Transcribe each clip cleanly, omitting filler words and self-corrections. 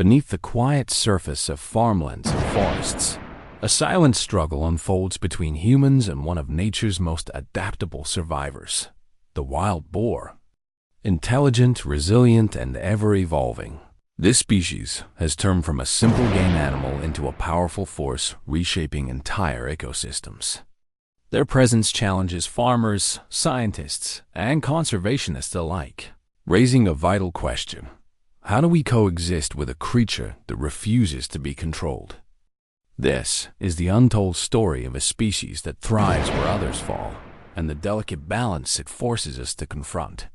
Beneath the quiet surface of farmlands and forests, a silent struggle unfolds between humans and one of nature's most adaptable survivors, the wild boar. Intelligent, resilient, and ever-evolving, this species has turned from a simple game animal into a powerful force reshaping entire ecosystems. Their presence challenges farmers, scientists, and conservationists alike, raising a vital question. How do we coexist with a creature that refuses to be controlled? This is the untold story of a species that thrives where others fall, and the delicate balance it forces us to confront.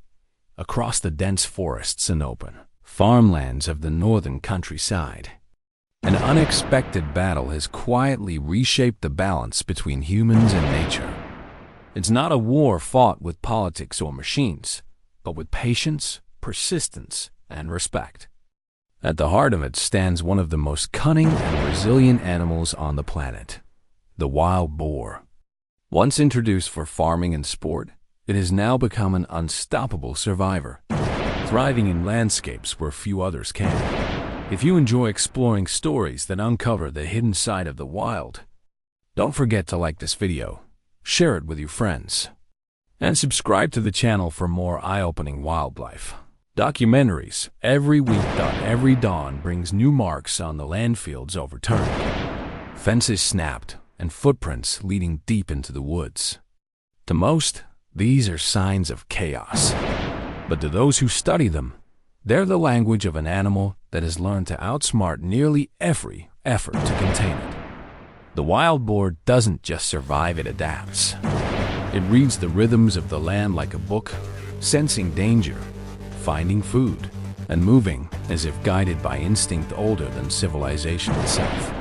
Across the dense forests and open farmlands of the northern countryside, an unexpected battle has quietly reshaped the balance between humans and nature. It's not a war fought with politics or machines, but with patience, persistence, and respect. At the heart of it stands one of the most cunning and resilient animals on the planet, the wild boar. Once introduced for farming and sport, it has now become an unstoppable survivor, thriving in landscapes where few others can. If you enjoy exploring stories that uncover the hidden side of the wild, don't forget to like this video, share it with your friends, and subscribe to the channel for more eye-opening wildlife documentaries. Every week. Every dawn brings new marks on the landfields overturned, fences snapped, and footprints leading deep into the woods. To most, these are signs of chaos. But to those who study them, they're the language of an animal that has learned to outsmart nearly every effort to contain it. The wild boar doesn't just survive, it adapts. It reads the rhythms of the land like a book, sensing danger, finding food, and moving as if guided by instinct older than civilization itself.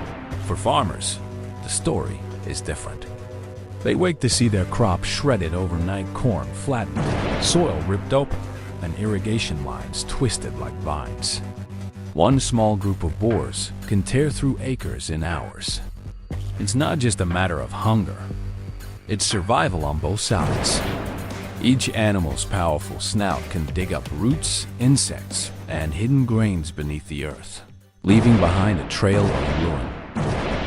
For farmers, the story is different. They wake to see their crop shredded overnight, corn flattened, soil ripped open, and irrigation lines twisted like vines. One small group of boars can tear through acres in hours. It's not just a matter of hunger, it's survival on both sides. Each animal's powerful snout can dig up roots, insects, and hidden grains beneath the earth, leaving behind a trail of ruin.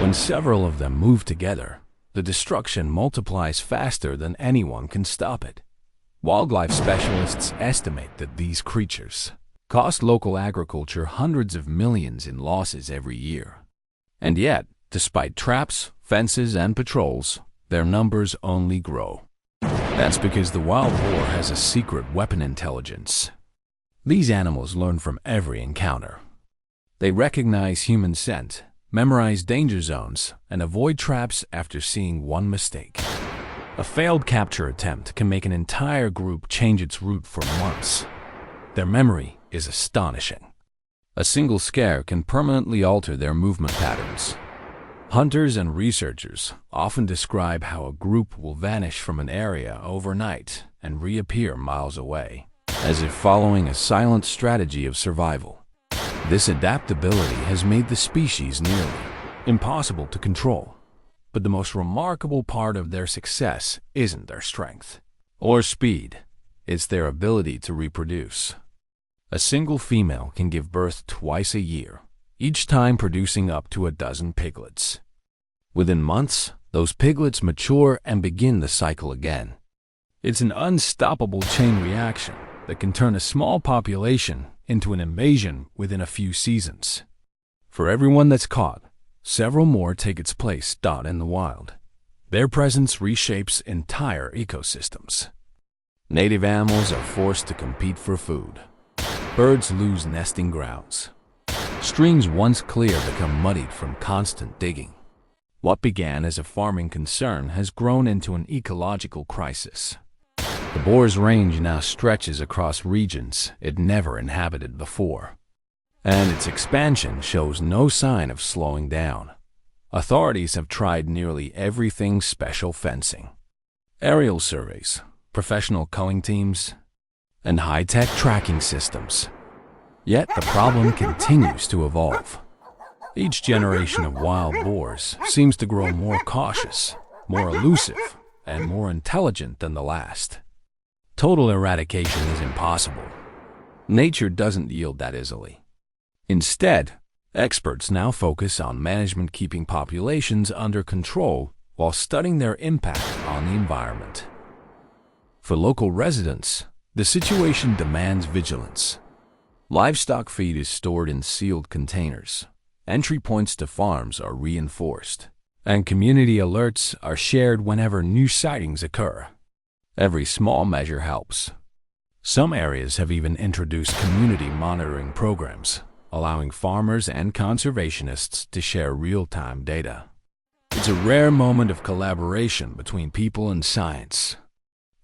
When several of them move together, the destruction multiplies faster than anyone can stop it. Wildlife specialists estimate that these creatures cost local agriculture hundreds of millions in losses every year. And yet, despite traps, fences, and patrols, their numbers only grow. That's because the wild boar has a secret weapon: intelligence. These animals learn from every encounter. They recognize human scent, memorize danger zones, and avoid traps after seeing one mistake. A failed capture attempt can make an entire group change its route for months. Their memory is astonishing. A single scare can permanently alter their movement patterns. Hunters and researchers often describe how a group will vanish from an area overnight and reappear miles away, as if following a silent strategy of survival. This adaptability has made the species nearly impossible to control. But the most remarkable part of their success isn't their strength or speed, it's their ability to reproduce. A single female can give birth twice a year, each time producing up to a dozen piglets. Within months, those piglets mature and begin the cycle again. It's an unstoppable chain reaction that can turn a small population into an invasion within a few seasons. For every one that's caught, several more take its place in the wild. Their presence reshapes entire ecosystems. Native animals are forced to compete for food. Birds lose nesting grounds. Streams once clear become muddied from constant digging. What began as a farming concern has grown into an ecological crisis. The boar's range now stretches across regions it never inhabited before, and its expansion shows no sign of slowing down. Authorities have tried nearly everything: special fencing, aerial surveys, professional culling teams, and high-tech tracking systems. Yet the problem continues to evolve. Each generation of wild boars seems to grow more cautious, more elusive, and more intelligent than the last. Total eradication is impossible. Nature doesn't yield that easily. Instead, Experts now focus on management, keeping populations under control while studying their impact on the environment. For local residents, the situation demands vigilance. Livestock feed is stored in sealed containers, entry points to farms are reinforced, and community alerts are shared whenever new sightings occur. Every small measure helps. Some areas have even introduced community monitoring programs, allowing farmers and conservationists to share real-time data. It's a rare moment of collaboration between people and science,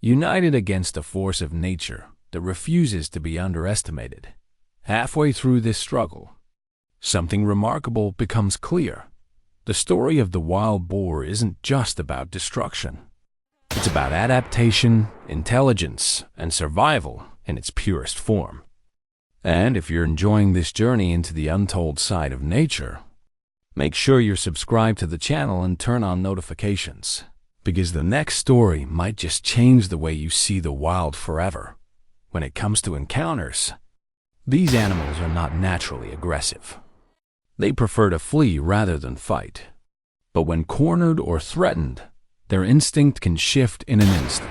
united against a force of nature that refuses to be underestimated. Halfway through this struggle, something remarkable becomes clear. The story of the wild boar isn't just about destruction. It's about adaptation, intelligence, and survival in its purest form. And if you're enjoying this journey into the untold side of nature, make sure you're subscribed to the channel and turn on notifications, because the next story might just change the way you see the wild forever. When it comes to encounters, these animals are not naturally aggressive. They prefer to flee rather than fight. But when cornered or threatened, their instinct can shift in an instant.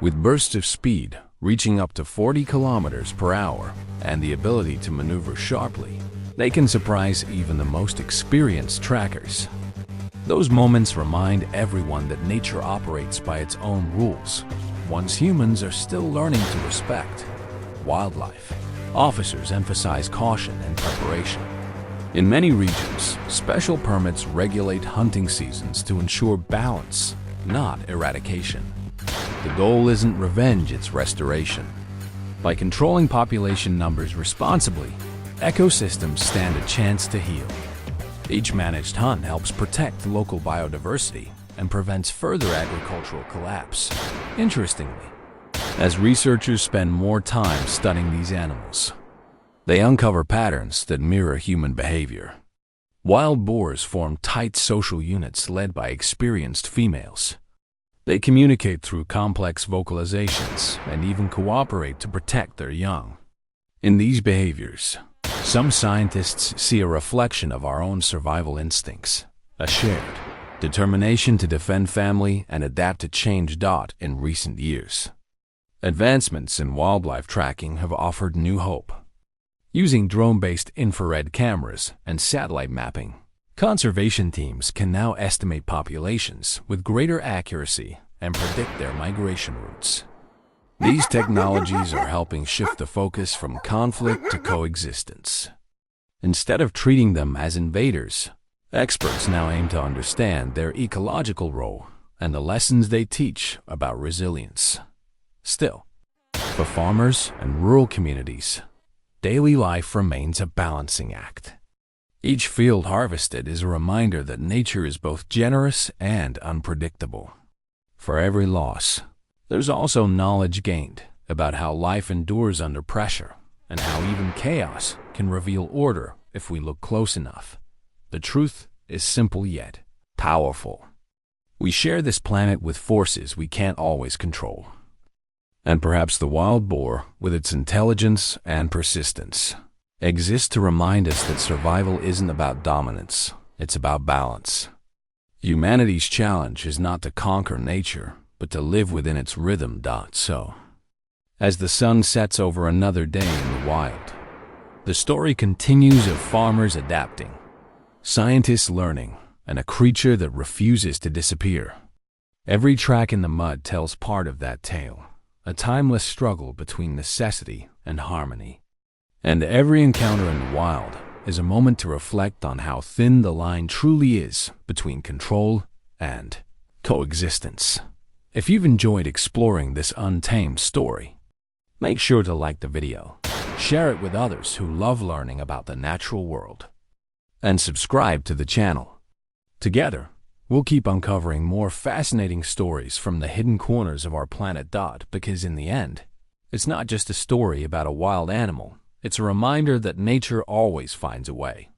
With bursts of speed reaching up to 40 kilometers per hour and the ability to maneuver sharply, they can surprise even the most experienced trackers. Those moments remind everyone that nature operates by its own rules, once humans are still learning to respect wildlife. Officers emphasize caution and preparation. In many regions, special permits regulate hunting seasons to ensure balance, not eradication. The goal isn't revenge, it's restoration. By controlling population numbers responsibly, ecosystems stand a chance to heal. Each managed hunt helps protect local biodiversity and prevents further agricultural collapse. Interestingly, as researchers spend more time studying these animals, they uncover patterns that mirror human behavior. Wild boars form tight social units led by experienced females. They communicate through complex vocalizations and even cooperate to protect their young. In these behaviors, some scientists see a reflection of our own survival instincts, a shared determination to defend family and adapt to change. In recent years, advancements in wildlife tracking have offered new hope. Using drone-based infrared cameras and satellite mapping, conservation teams can now estimate populations with greater accuracy and predict their migration routes. These technologies are helping shift the focus from conflict to coexistence. Instead of treating them as invaders, experts now aim to understand their ecological role and the lessons they teach about resilience. Still, for farmers and rural communities, daily life remains a balancing act. Each field harvested is a reminder that nature is both generous and unpredictable. For every loss, there's also knowledge gained about how life endures under pressure and how even chaos can reveal order if we look close enough. The truth is simple yet powerful. We share this planet with forces we can't always control. And perhaps the wild boar, with its intelligence and persistence, exists to remind us that survival isn't about dominance, it's about balance. Humanity's challenge is not to conquer nature, but to live within its rhythm. So, as the sun sets over another day in the wild, the story continues of farmers adapting, scientists learning, and a creature that refuses to disappear. Every track in the mud tells part of that tale, a timeless struggle between necessity and harmony. And every encounter in the wild is a moment to reflect on how thin the line truly is between control and coexistence. If you've enjoyed exploring this untamed story, make sure to like the video, share it with others who love learning about the natural world, and subscribe to the channel. Together, we'll keep uncovering more fascinating stories from the hidden corners of our planet. Because in the end, it's not just a story about a wild animal, it's a reminder that nature always finds a way.